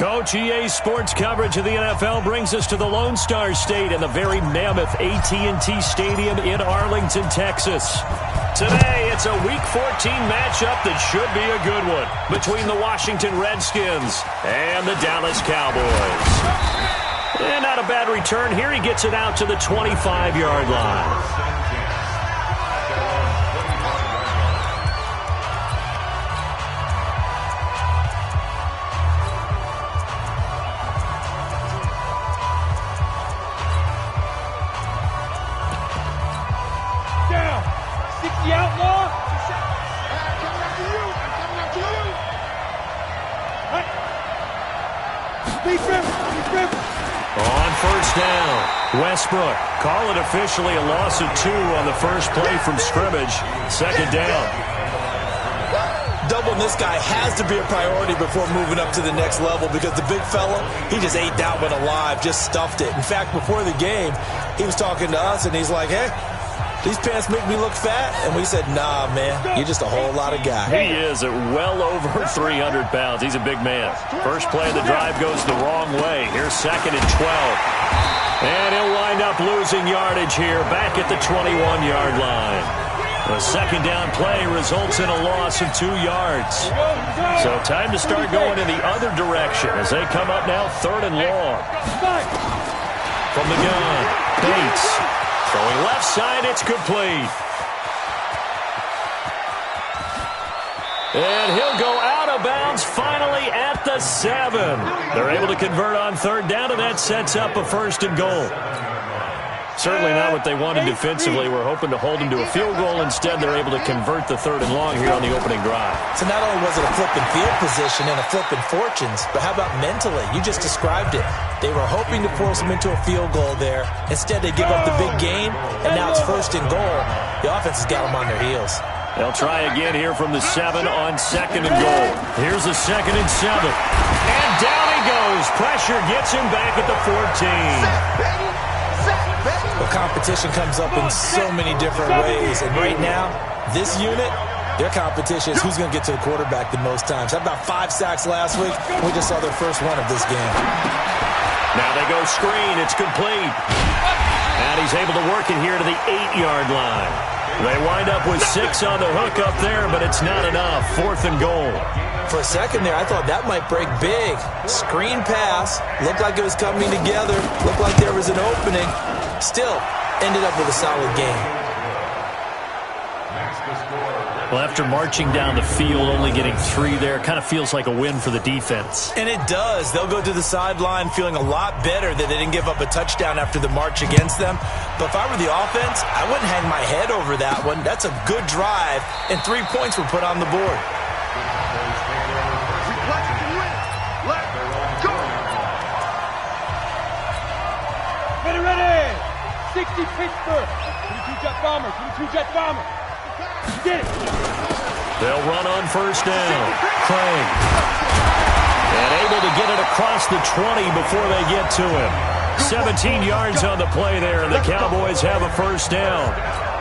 Coach, EA Sports coverage of the NFL brings us to the Lone Star State and the very mammoth AT&T Stadium in Arlington, Texas. Today, it's a Week 14 matchup that should be a good one between the Washington Redskins and the Dallas Cowboys. And not a bad return here. He gets it out to the 25-yard line. On first down, Westbrook. Call it officially a loss of 2 on the first play from scrimmage. Second down. Doubling this guy has to be a priority before moving up to the next level because the big fella, he just ate that one alive, just stuffed it. In fact, before the game, he was talking to us, and he's like, hey, these pants make me look fat. And we said, nah, man, you're just a whole lot of guy. He is at well over 300 pounds. He's a big man. First play of the drive goes the wrong way. Here's second and 12. And he'll wind up losing yardage here back at the 21-yard line. The second down play results in a loss of 2 yards. So time to start going in the other direction as they come up now third and long. From the gun, Bates. Throwing left side, it's complete. And he'll go out of bounds finally at the 7. They're able to convert on third down, and that sets up a first and goal. Certainly not what they wanted defensively. We're hoping to hold them to a field goal. Instead, they're able to convert the third and long here on the opening drive. So not only was it a flipping field position and a flipping fortunes, but how about mentally? You just described it. They were hoping to force them into a field goal there. Instead, they give up the big gain, and now it's first and goal. The offense has got them on their heels. They'll try again here from the 7 on second and goal. Here's the second and 7. And down he goes. Pressure gets him back at the 14. Well, competition comes up in so many different ways. And right now, this unit, their competition is who's going to get to the quarterback the most times. How about 5 sacks last week? We just saw their first one of this game. Now they go screen. It's complete. And he's able to work it here to the 8-yard line. They wind up with 6 on the hook up there, but it's not enough. Fourth and goal. For a second there, I thought that might break big. Screen pass. Looked like it was coming together. Looked like there was an opening. Still, ended up with a solid game. Well, after marching down the field, only getting 3 there, kind of feels like a win for the defense. And it does. They'll go to the sideline feeling a lot better that they didn't give up a touchdown after the march against them. But if I were the offense, I wouldn't hang my head over that one. That's a good drive, and 3 points were put on the board. Ready! 60 Pittsburgh. 22 Jet Bomber. 22 Jet Bomber. Get it. They'll run on first down. Craig. And able to get it across the 20 before they get to him. 17 yards on the play there, and the Cowboys have a first down.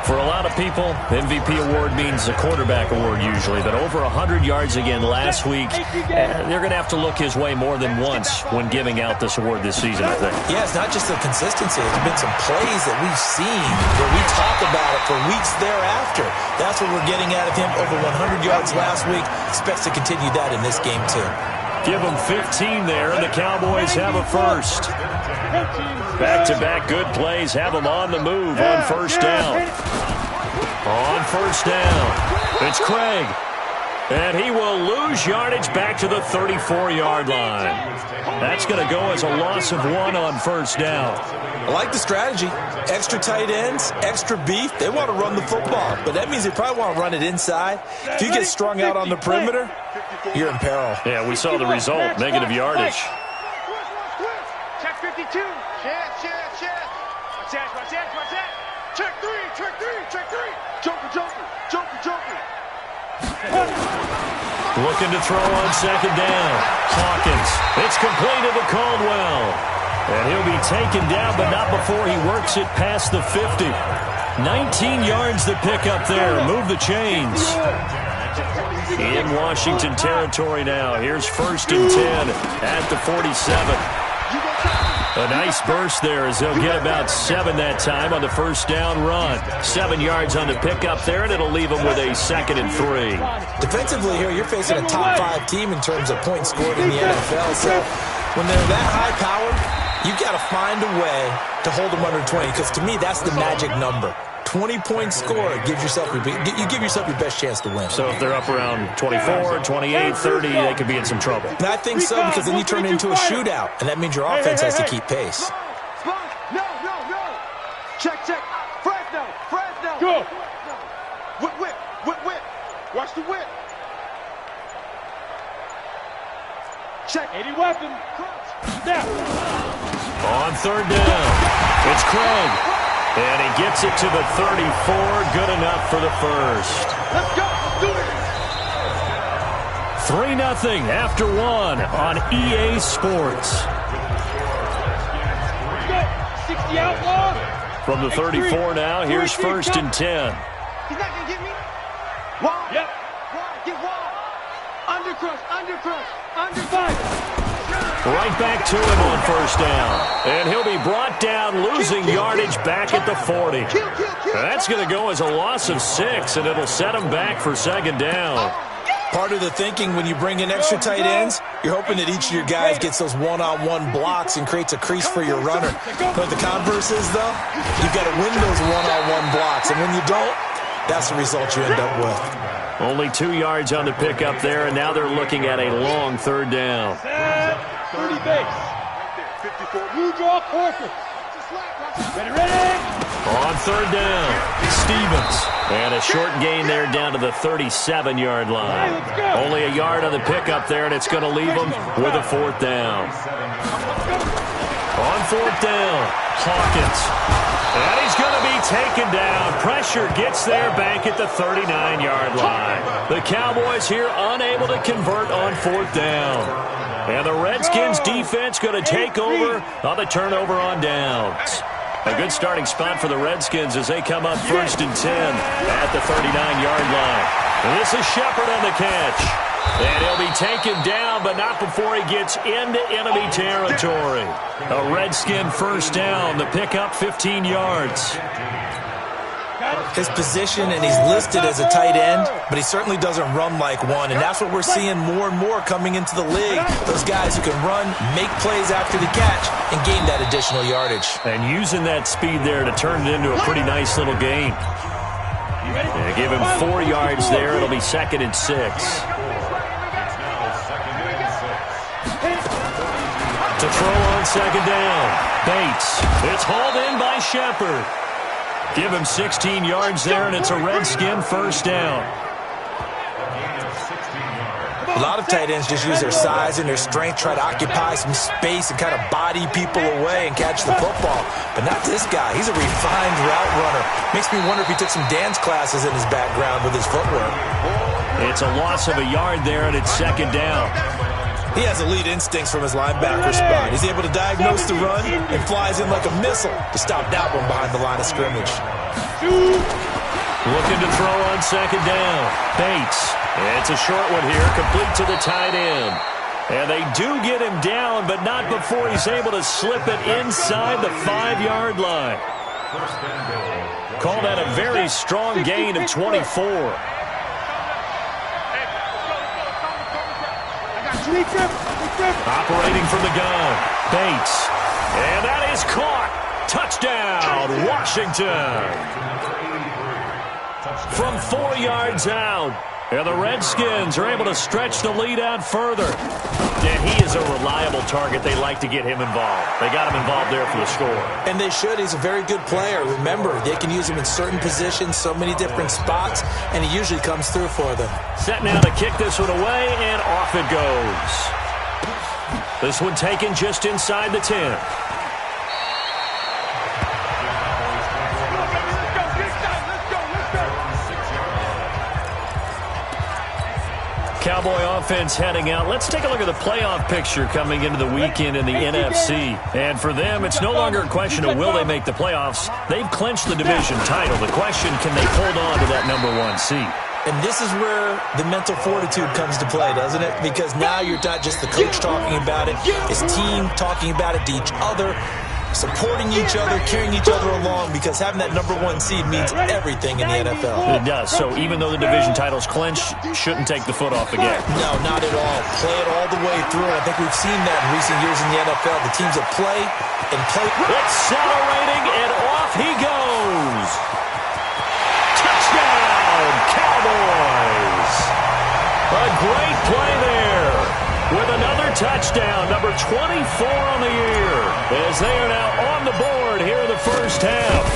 For a lot of people, MVP award means the quarterback award usually, but over 100 yards again last week, they're going to have to look his way more than once when giving out this award this season, I think. Yeah, it's not just the consistency. There's been some plays that we've seen where we talk about it for weeks thereafter. That's what we're getting out of him. Over 100 yards last week. Expects to continue that in this game, too. Give them 15 there, and the Cowboys have a first. Back-to-back good plays have them on the move on first down. On first down, it's Craig. And he will lose yardage back to the 34-yard line. That's going to go as a loss of 1 on first down. I like the strategy. Extra tight ends, extra beef. They want to run the football, but that means they probably want to run it inside. If you get strung out on the perimeter, you're in peril. Yeah, we saw the result, negative yardage. Check 52. Check. Watch that. Check 3. Joker. Looking to throw on second down. Hawkins. It's completed to Caldwell. And he'll be taken down, but not before he works it past the 50. 19 yards to pick up there. Move the chains. In Washington territory now. Here's 1st and 10 at the 47. A nice burst there as they'll get about 7 that time on the 1st down run. 7 yards on the pickup there, and it'll leave them with a 2nd and 3. Defensively here, you're facing a top 5 team in terms of points scored in the NFL. So when they're that high-powered, you've got to find a way to hold them under 20, because to me, that's the magic number. 20-point score, you give yourself your best chance to win. So if they're up around 24, 28, 30, they could be in some trouble. And I think so, because then you turn it into a shootout, and that means your offense has to keep pace. No. Check. Fresno. Go. Whip. Watch the whip. Check. 80 weapon. Snap. On 3rd down, it's Craig. And he gets it to the 34. Good enough for the first. Let's go. Do it. 3-0 after 1 on EA Sports. 60 outlaw. From the 34 now, here's 1st and 10. He's not going to get me. Wide. Yep. Wide. Get wide. Under 5. Right back to him on 1st down. And he'll be brought down, losing yardage back at the 40. That's going to go as a loss of 6, and it'll set him back for 2nd down. Part of the thinking when you bring in extra tight ends, you're hoping that each of your guys gets those one-on-one blocks and creates a crease for your runner. But the converse is, though, you've got to win those one-on-one blocks. And when you don't, that's the result you end up with. Only 2 yards on the pickup there, and now they're looking at a long 3rd down. 30 base. 54. You draw Corker. Ready. On 3rd down, Stevens. And a short gain there down to the 37-yard line. Only a yard on the pickup there, and it's going to leave them with a 4th down. On 4th down, Hawkins. And he's going to be taken down. Pressure gets there back at the 39-yard line. The Cowboys here unable to convert on 4th down. And the Redskins defense going to take over on the turnover on downs. A good starting spot for the Redskins as they come up 1st and 10 at the 39-yard line. And this is Shepard on the catch. And he'll be taken down, but not before he gets into enemy territory. A Redskin 1st down. The pickup 15 yards. His position, and he's listed as a tight end, but he certainly doesn't run like one, and that's what we're seeing more and more coming into the league. Those guys who can run, make plays after the catch, and gain that additional yardage. And using that speed there to turn it into a pretty nice little gain. Yeah, give him 4 yards there. It'll be 2nd and 6. To throw on 2nd down, Bates. It's hauled in by Shepard. Give him 16 yards there, and it's a Redskin 1st down. A lot of tight ends just use their size and their strength, try to occupy some space and kind of body people away and catch the football. But not this guy. He's a refined route runner. Makes me wonder if he took some dance classes in his background with his footwork. It's a loss of a yard there, and it's 2nd down. He has elite instincts from his linebacker spot. He's able to diagnose the run and flies in like a missile to stop that one behind the line of scrimmage. Looking to throw on 2nd down. Bates. It's a short one here, complete to the tight end. And they do get him down, but not before he's able to slip it inside the 5-yard line. Call that a very strong gain of 24. Operating from the gun, Bates. And that is caught. Touchdown, Washington. From 4 yards out. And the Redskins are able to stretch the lead out further. And he is a reliable target. They like to get him involved. They got him involved there for the score. And they should. He's a very good player. Remember, they can use him in certain positions, so many different spots, and he usually comes through for them. Set now to kick this one away, and off it goes. This one taken just inside the 10. Cowboy offense heading out. Let's take a look at the playoff picture coming into the weekend in the NFC. And for them, it's no longer a question of will they make the playoffs. They've clinched the division title. The question, can they hold on to that #1 seed? And this is where the mental fortitude comes to play, doesn't it? Because now you're not just the coach talking about it, his team talking about it to each other, supporting each other, carrying each other along, because having that #1 seed means everything in the NFL. It does. So even though the division title's clinched, shouldn't take the foot off the gas. No, not at all. Play it all the way through. And I think we've seen that in recent years in the NFL. The teams that play and play. Accelerating, and off he goes. Touchdown, Cowboys. A great play there. With another touchdown, number 24 on the year, as they are now on the board here in the first half.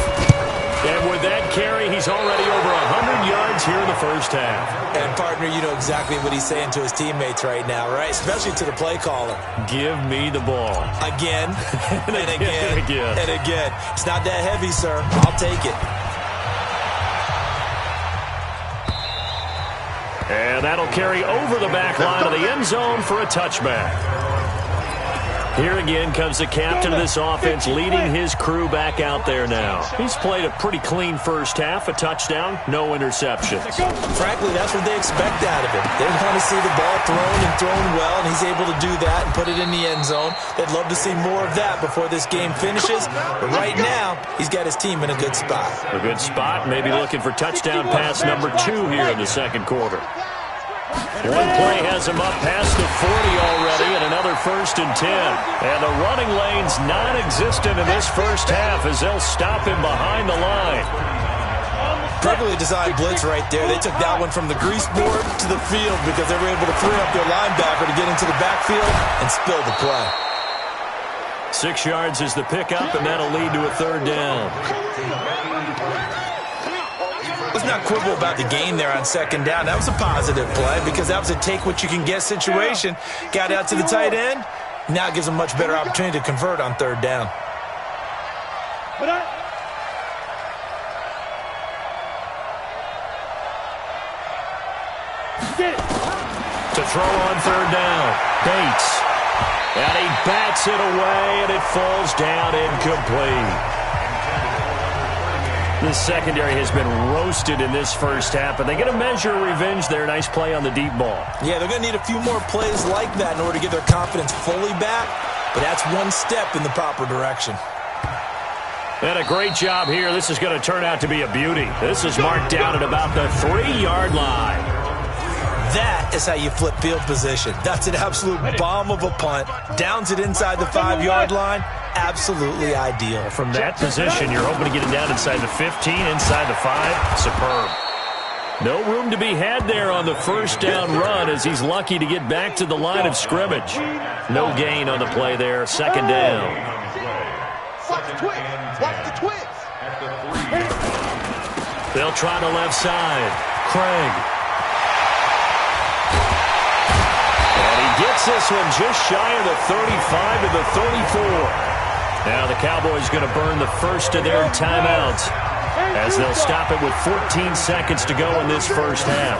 And with that carry, he's already over 100 yards here in the first half. And, partner, you know exactly what he's saying to his teammates right now, right? Especially to the play caller. Give me the ball. Again, and again, and again. And again. It's not that heavy, sir. I'll take it. And that'll carry over the back line of the end zone for a touchback. Here again comes the captain of this offense, leading his crew back out there now. He's played a pretty clean first half, a touchdown, no interceptions. Frankly, that's what they expect out of him. They want to see the ball thrown well, and he's able to do that and put it in the end zone. They'd love to see more of that before this game finishes. But right now, he's got his team in a good spot. A good spot, maybe looking for touchdown pass number 2 here in the second quarter. One play has him up past the 40 already, and another 1st and 10. And the running lane's non-existent in this first half as they'll stop him behind the line. Perfectly designed blitz right there. They took that one from the grease board to the field because they were able to free up their linebacker to get into the backfield and spill the play. 6 yards is the pickup, and that'll lead to a 3rd down. Let's not quibble about the gain there on 2nd down. That was a positive play because that was a take-what-you-can-get situation. Got out to the tight end. Now it gives them a much better opportunity to convert on 3rd down. To throw on 3rd down, Bates. And he bats it away, and it falls down incomplete. The secondary has been roasted in this first half, but they get a measure of revenge there. Nice play on the deep ball. Yeah, they're going to need a few more plays like that in order to get their confidence fully back, but that's one step in the proper direction. And a great job here. This is going to turn out to be a beauty. This is marked down at about the 3-yard line. That is how you flip field position. That's an absolute bomb of a punt. Downs it inside the 5-yard line. Absolutely ideal. From that position, you're hoping to get it down inside the 15, inside the 5. Superb. No room to be had there on the 1st down run as he's lucky to get back to the line of scrimmage. No gain on the play there. 2nd down. Watch the twins. They'll try the left side. Craig. And he gets this one just shy of the 35 to the 34. Now the Cowboys going to burn the first of their timeouts as they'll stop it with 14 seconds to go in this first half.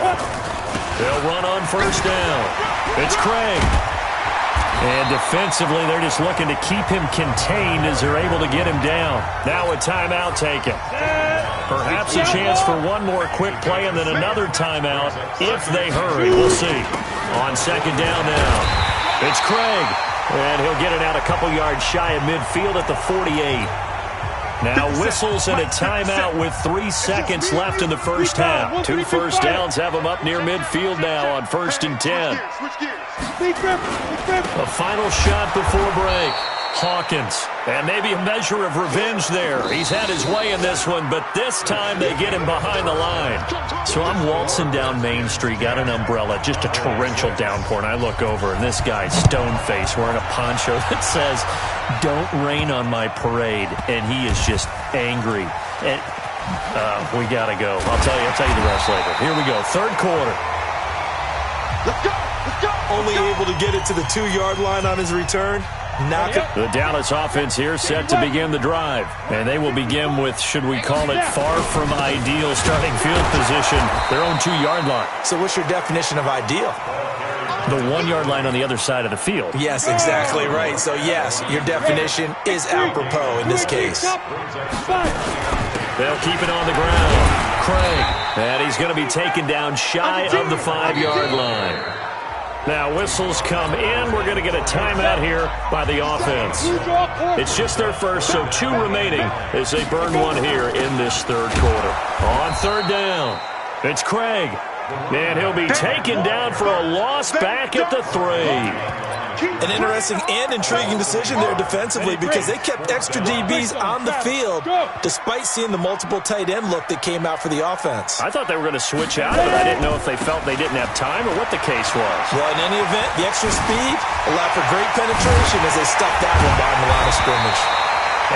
They'll run on 1st down. It's Craig. And defensively, they're just looking to keep him contained as they're able to get him down. Now a timeout taken. Perhaps a chance for one more quick play and then another timeout if they hurry. We'll see. On 2nd down now. It's Craig. And he'll get it out a couple yards shy of midfield at the 48. Now whistles and a timeout with 3 seconds left in the first half. 2 first downs have him up near midfield now on 1st and 10. A final shot before break. Hawkins. And maybe a measure of revenge there. He's had his way in this one, but this time they get him behind the line. So I'm waltzing down Main Street, got an umbrella, just a torrential downpour, and I look over, and this guy's stone-faced wearing a poncho that says, "Don't rain on my parade," and he is just angry. And we got to go. I'll tell you the rest later. Here we go, 3rd quarter. Let's go. Only able to get it to the 2-yard line on his return. Knock it. The Dallas offense here set to begin the drive. And they will begin with, should we call it, far from ideal starting field position, their own 2-yard line. So what's your definition of ideal? The 1-yard line on the other side of the field. Yes, exactly right. So, yes, your definition is apropos in this case. They'll keep it on the ground. Craig. And he's going to be taken down shy of the 5-yard line. Now whistles come in. We're going to get a timeout here by the offense. It's just their first, so 2 remaining as they burn one here in this third quarter. On third down, it's Craig. And he'll be taken down for a loss back at the 3. An interesting and intriguing decision there defensively because they kept extra DBs on the field despite seeing the multiple tight end look that came out for the offense. I thought they were going to switch out of it. I didn't know if they felt they didn't have time or what the case was. Well, in any event, the extra speed allowed for great penetration as they stuffed that one behind the line of scrimmage.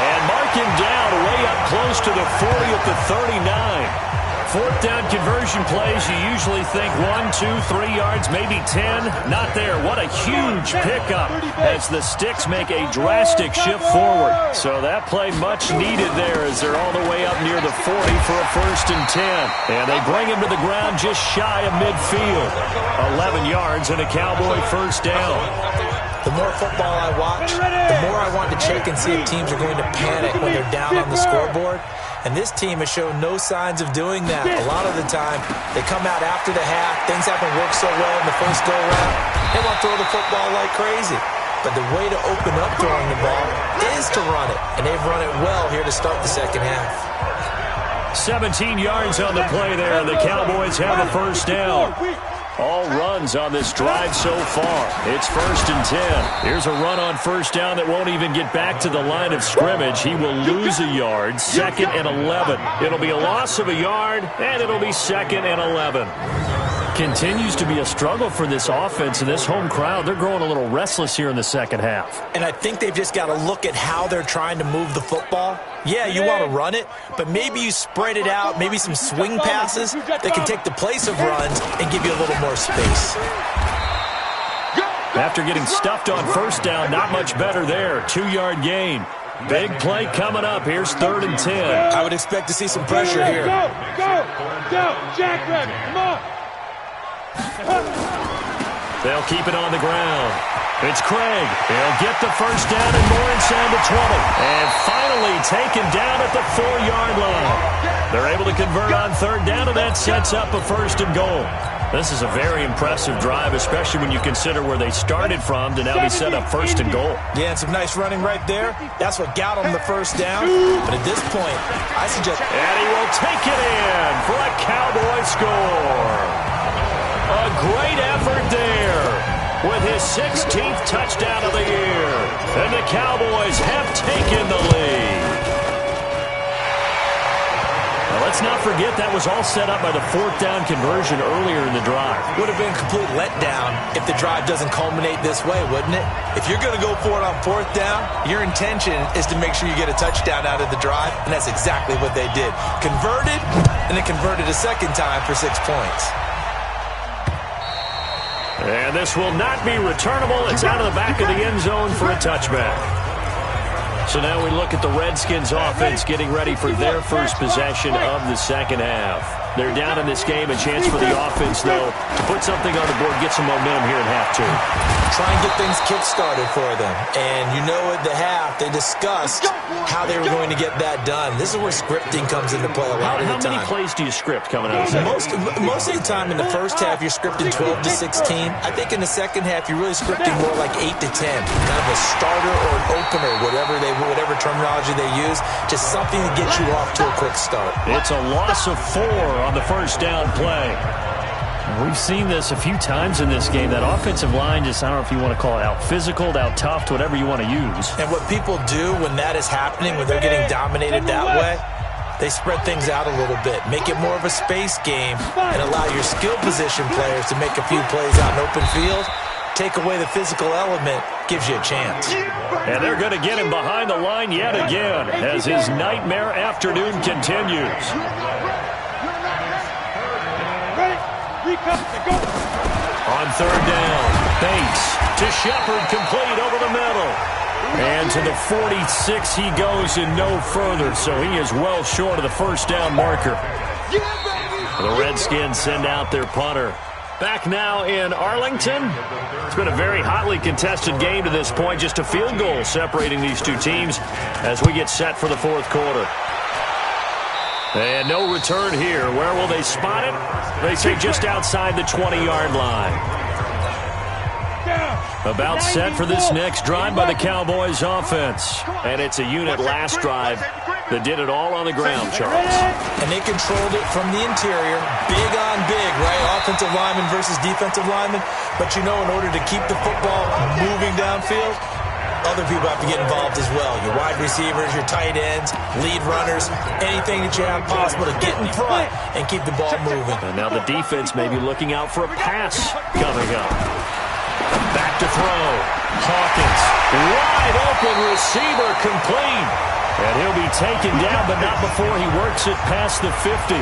And mark him down way up close to the 40 at the 39. Fourth down conversion plays, you usually think 1, 2, 3 yards, maybe 10. Not there. What a huge pickup as the Sticks make a drastic shift forward. So that play much needed there as they're all the way up near the 40 for a 1st and 10. And they bring him to the ground just shy of midfield. 11 yards and a Cowboy 1st down. The more football I watch, the more I want to check and see if teams are going to panic when they're down on the scoreboard. And this team has shown no signs of doing that. A lot of the time, they come out after the half. Things haven't worked so well in the first go-around. They want to throw the football like crazy. But the way to open up throwing the ball is to run it. And they've run it well here to start the second half. 17 yards on the play there. The Cowboys have a 1st down. All runs on this drive so far. It's 1st and 10. Here's a run on 1st down that won't even get back to the line of scrimmage. He will lose a yard. 2nd and 11. It'll be a loss of a yard, and it'll be 2nd and 11. Continues to be a struggle for this offense and this home crowd. They're growing a little restless here in the second half. And I think they've just got to look at how they're trying to move the football. Yeah, you want to run it, but maybe you spread it out, maybe some swing passes that can take the place of runs and give you a little more space. After getting stuffed on 1st down, not much better there. 2-yard gain. Big play coming up. Here's 3rd and 10. I would expect to see some pressure here. Go, Jackrabbit, come on. They'll keep it on the ground. It's Craig. He'll get the 1st down and more inside the 20. And finally taken down at the 4-yard line. They're able to convert on 3rd down, and that sets up a 1st and goal. This is a very impressive drive, especially when you consider where they started from to now be set up 1st and goal. Yeah, and some nice running right there. That's what got them the 1st down. But at this point, I suggest... And he will take it in for a Cowboy score. A great effort there with his 16th touchdown of the year. And the Cowboys have taken the lead. Now, let's not forget that was all set up by the 4th down conversion earlier in the drive. Would have been a complete letdown if the drive doesn't culminate this way, wouldn't it? If you're going to go for it on 4th down, your intention is to make sure you get a touchdown out of the drive, and that's exactly what they did. Converted, and then converted a 2nd time for 6 points. And this will not be returnable. It's out of the back of the end zone for a touchback. So now we look at the Redskins offense getting ready for their first possession of the second half. They're down in this game. A chance for the offense, though, to put something on the board, get some momentum here in half 2. Try and get things kick-started for them. And you know at the half, they discussed how they were going to get that done. This is where scripting comes into play a lot of the time. How many plays do you script coming out of the Most of the time in the first half, you're scripting 12 to 16. I think in the second half, you're really scripting more like 8 to 10. Kind of a starter or an opener, whatever terminology they use. Just something to get you off to a quick start. It's a loss of 4 on the 1st down play. We've seen this a few times in this game. That offensive line just, I don't know if you want to call it out physical, out tough, whatever you want to use. And what people do when that is happening, when they're getting dominated that way, they spread things out a little bit, make it more of a space game, and allow your skill position players to make a few plays out in open field. Take away the physical element, gives you a chance. And they're going to get him behind the line yet again as his nightmare afternoon continues. On 3rd down, Bates to Shepard, complete over the middle. And to the 46 he goes and no further, so he is well short of the 1st down marker. The Redskins send out their punter. Back now in Arlington. It's been a very hotly contested game to this point. Just a field goal separating these two teams as we get set for the 4th quarter. And no return here. Where will they spot it? They say just outside the 20-yard line. About set for this next drive by the Cowboys offense. And it's a unit last drive that did it all on the ground, Charles. And they controlled it from the interior, big on big, right? Offensive lineman versus defensive lineman. But you know, in order to keep the football moving downfield, other people have to get involved as well. Your wide receivers, your tight ends, lead runners, anything that you have possible to get in front and keep the ball moving. And now the defense may be looking out for a pass coming up. Back to throw. Hawkins, wide open receiver, complete. And he'll be taken down, but not before he works it past the 50.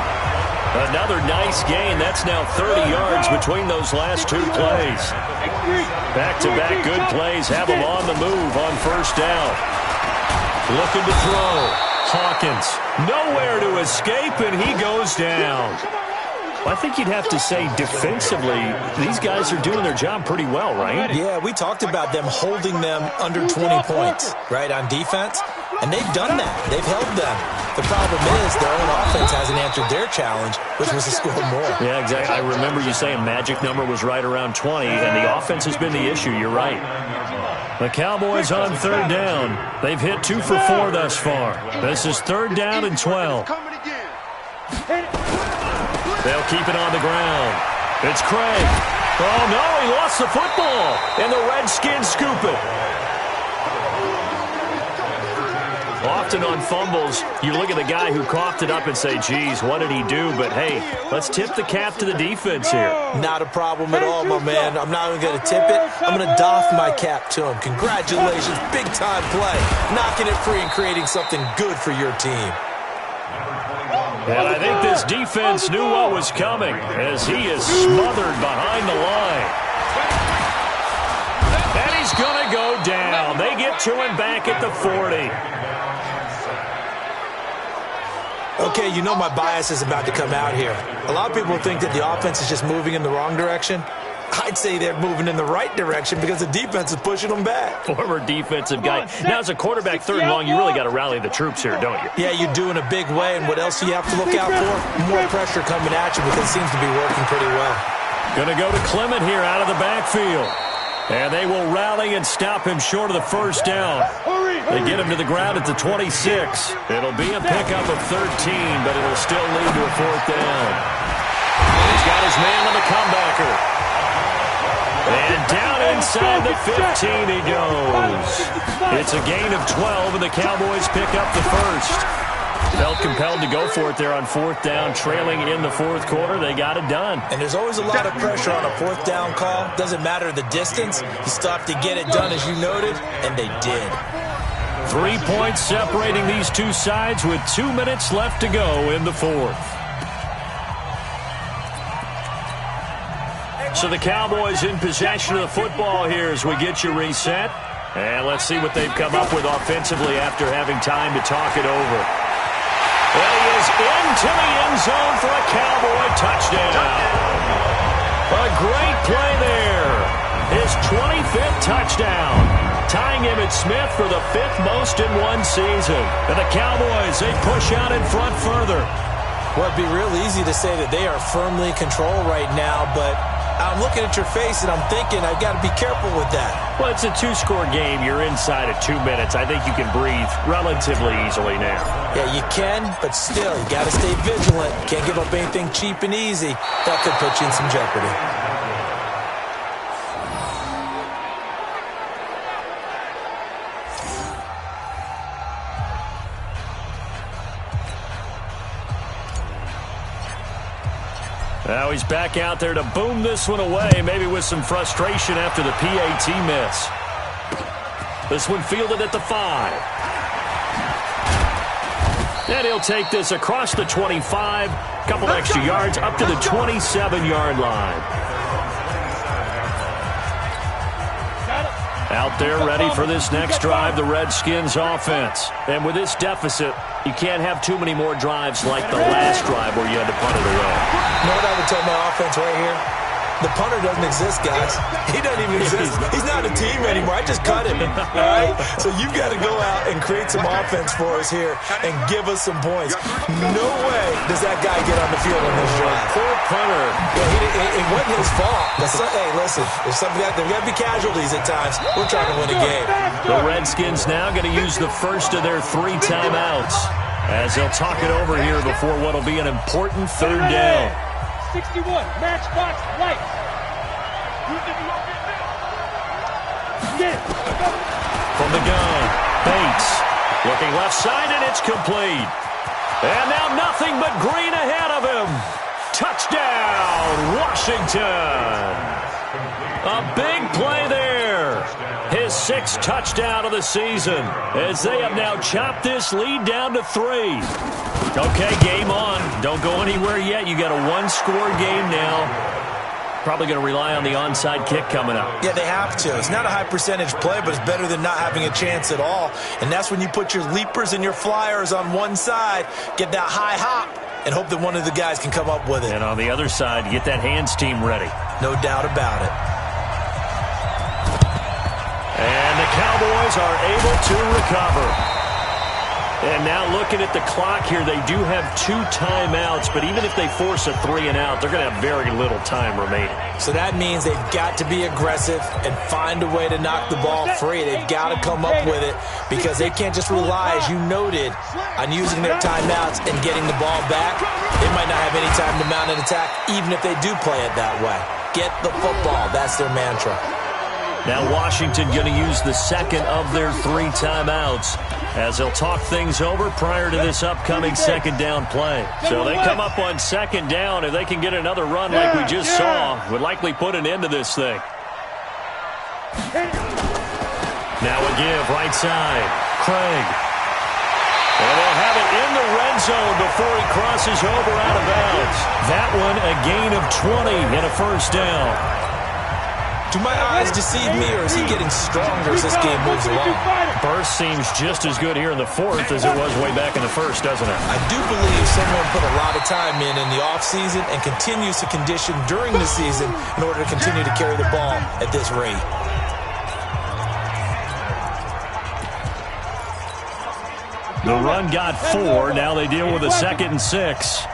Another nice gain. That's now 30 yards between those last two plays. Back-to-back good plays have him on the move on first down. Looking to throw. Hawkins, nowhere to escape, and he goes down. I think you'd have to say defensively, these guys are doing their job pretty well, right? Yeah, we talked about them holding them under 20 points, right, on defense. And they've done that. They've held them. The problem is their own offense hasn't answered their challenge, which was to score more. Yeah, exactly. I remember you saying magic number was right around 20, and the offense has been the issue. You're right. The Cowboys on third down. They've hit 2 for 4 thus far. This is third down and 12. They'll keep it on the ground. It's Craig. Oh, no, he lost the football, and the Redskins scoop it. Often on fumbles, you look at the guy who coughed it up and say, geez, what did he do? But, hey, let's tip the cap to the defense here. Not a problem at all, my man. I'm not even going to tip it. I'm going to doff my cap to him. Congratulations. Big-time play. Knocking it free and creating something good for your team. And I think this defense knew what was coming as he is smothered behind the line. And he's going to go down. They get to him back at the 40. Okay, you know my bias is about to come out here. A lot of people think that the offense is just moving in the wrong direction. I'd say they're moving in the right direction because the defense is pushing them back. Former defensive guy. Now, as a quarterback, third and long, you really got to rally the troops here, don't you? Yeah, you do in a big way. And what else do you have to look out for? More pressure coming at you because it seems to be working pretty well. Going to go to Clement here out of the backfield. And they will rally and stop him short of the first down. They get him to the ground at the 26. It'll be a pickup of 13, but it'll still lead to a fourth down. He's got his man on the comebacker. And down inside the 15 he goes. It's a gain of 12, and the Cowboys pick up the first. Felt compelled to go for it there on fourth down, trailing in the fourth quarter. They got it done. And there's always a lot of pressure on a fourth down call. Doesn't matter the distance. You stop to get it done, as you noted, and they did. 3 points separating these two sides with 2 minutes left to go in the fourth. So the Cowboys in possession of the football here as we get you reset. And let's see what they've come up with offensively after having time to talk it over. Well, he is into the end zone for a Cowboy touchdown. A great play there. His 25th touchdown. Tying Emmitt Smith for the 5th most in one season. And the Cowboys, they push out in front further. Well, it'd be real easy to say that they are firmly in control right now, but I'm looking at your face and I'm thinking I've got to be careful with that. Well, it's a 2-score game. You're inside of 2 minutes. I think you can breathe relatively easily now. Yeah, you can, but still, you got to stay vigilant. Can't give up anything cheap and easy. That could put you in some jeopardy. Now he's back out there to boom this one away, maybe with some frustration after the PAT miss. This one fielded at the 5. And he'll take this across the 25, couple extra yards up to the 27-yard line. Out there ready for this next drive, the Redskins offense. And with this deficit, you can't have too many more drives like the last drive where you had to punt it away. You know what I would tell my offense right here? The punter doesn't exist, guys. He doesn't even exist. He's not a team anymore. I just cut him, all right? So you've got to go out and create some offense for us here and give us some points. No way does that guy get on the field on this drive. Poor punter. Yeah, it wasn't his fault. Hey, listen, there's got to be casualties at times. We're trying to win a game. The Redskins now going to use the first of their 3 timeouts as they'll talk it over here before what will be an important 3rd down. 61, matchbox light. From the gun, Bates looking left side, and it's complete. And now nothing but green ahead of him. Touchdown, Washington. A big play there. His 6th touchdown of the season as they have now chopped this lead down to 3. Okay, game on. Don't go anywhere yet. You got a 1-score game now. Probably going to rely on the onside kick coming up. Yeah, they have to. It's not a high percentage play, but it's better than not having a chance at all. And that's when you put your leapers and your flyers on one side, get that high hop, and hope that one of the guys can come up with it. And on the other side, get that hands team ready. No doubt about it. And the Cowboys are able to recover. And now looking at the clock here, they do have 2 timeouts, but even if they force a 3 and out, they're going to have very little time remaining. So that means they've got to be aggressive and find a way to knock the ball free. They've got to come up with it because they can't just rely, as you noted, on using their timeouts and getting the ball back. They might not have any time to mount an attack, even if they do play it that way. Get the football. That's their mantra. Now Washington going to use the 2nd of their 3 timeouts as they'll talk things over prior to this upcoming 2nd down play. So they come up on 2nd down. If they can get another run like we just saw, would likely put an end to this thing. Now a give, right side. Craig. And they'll have it in the red zone before he crosses over out of bounds. That one a gain of 20 and a 1st down. Do my eyes deceive me, or is he getting stronger as this game moves along? Burst seems just as good here in the 4th as it was way back in the 1st, doesn't it? I do believe someone put a lot of time in the offseason and continues to condition during the season in order to continue to carry the ball at this rate. The run got 4. Now they deal with a 2nd and 6.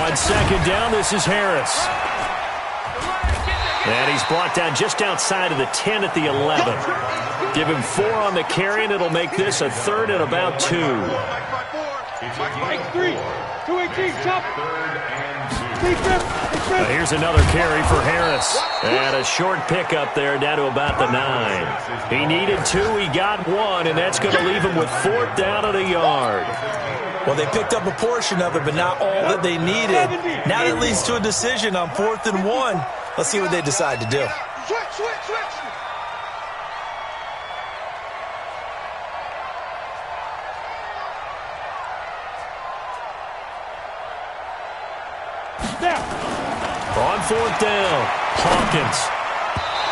On 2nd down, this is Harris. And he's brought down just outside of the 10 at the 11. Give him 4 on the carry, and it'll make this a 3rd and about 2. Here's another carry for Harris. And a short pickup there down to about the 9. He needed 2, he got 1, and that's going to leave him with 4th down at a yard. Well, they picked up a portion of it, but not all that they needed. Now that leads to a decision on 4th and 1. Let's see what they decide to do. Switch. On 4th down, Hawkins.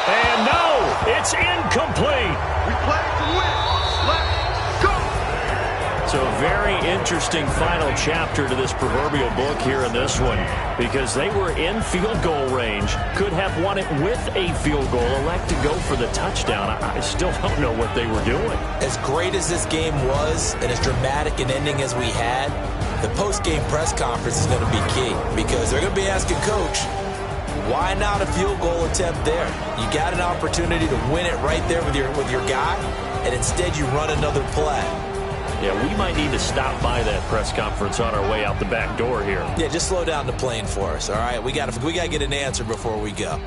And no, it's incomplete. We play to win. Let's go. So a very interesting final chapter to this proverbial book here in this one, because they were in field goal range, could have won it with a field goal, elect to go for the touchdown. I still don't know what they were doing. As great as this game was and as dramatic an ending as we had, the post-game press conference is going to be key because they're going to be asking Coach, why not a field goal attempt there? You got an opportunity to win it right there with your guy, and instead you run another play. Yeah, we might need to stop by that press conference on our way out the back door here. Yeah, just slow down the plane for us, all right? We got to get an answer before we go.